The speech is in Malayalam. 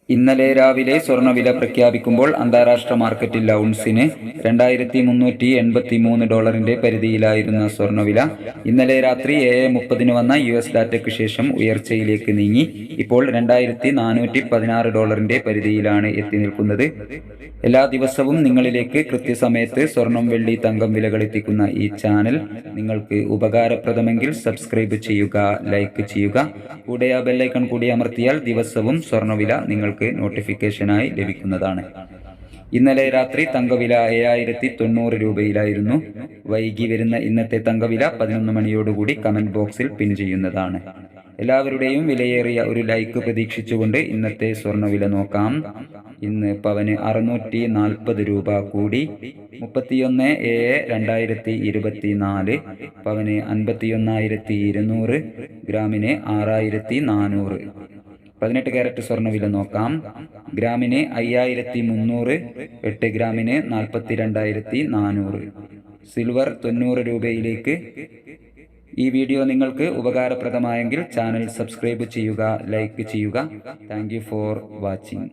ഇന്നലെ രാവിലെ സ്വർണ്ണവില പ്രഖ്യാപിക്കുമ്പോൾ അന്താരാഷ്ട്ര മാർക്കറ്റിൽ ഔൺസിന് $2,383 പരിധിയിലായിരുന്ന സ്വർണ്ണവില ഇന്നലെ രാത്രി 7:30 വന്ന US ഡാറ്റയ്ക്ക് ശേഷം ഉയർച്ചയിലേക്ക് നീങ്ങി. ഇപ്പോൾ $2,416 പരിധിയിലാണ് എത്തി നിൽക്കുന്നത്. എല്ലാ ദിവസവും നിങ്ങളിലേക്ക് കൃത്യസമയത്ത് സ്വർണം, വെള്ളി, തങ്കം വിലകൾ എത്തിക്കുന്ന ഈ ചാനൽ നിങ്ങൾക്ക് ഉപകാരപ്രദമെങ്കിൽ സബ്സ്ക്രൈബ് ചെയ്യുക, ലൈക്ക് ചെയ്യുക. കൂടെ ആ ബെല്ലൈക്കൺ കൂടി അമർത്തിയാൽ ദിവസവും സ്വർണ്ണവില നിങ്ങൾക്ക് നോട്ടിഫിക്കേഷനായി ലഭിക്കുന്നതാണ്. ഇന്നലെ രാത്രി തങ്കവില 7,090 രൂപയിലായിരുന്നു. വൈകി വരുന്ന ഇന്നത്തെ തങ്കവില 11 മണിയോടുകൂടി കമന്റ് ബോക്സിൽ പിൻ ചെയ്യുന്നതാണ്. എല്ലാവരുടെയും വിലയേറിയ ഒരു ലൈക്ക് പ്രതീക്ഷിച്ചുകൊണ്ട് ഇന്നത്തെ സ്വർണ്ണവില നോക്കാം. ഇന്ന് പവന് 640 രൂപ കൂടി 31/7/2024. പവന് 51,200, ഗ്രാമിന് 6,400. 18 കാരറ്റ് സ്വർണ്ണവില നോക്കാം. ഗ്രാമിന് 5,300, 8 ഗ്രാമിന് 42,400. സിൽവർ 90 രൂപയിലേക്ക്. ഈ വീഡിയോ നിങ്ങൾക്ക് ഉപകാരപ്രദമായെങ്കിൽ ചാനൽ സബ്സ്ക്രൈബ് ചെയ്യുക, ലൈക്ക് ചെയ്യുക. Thank you for watching.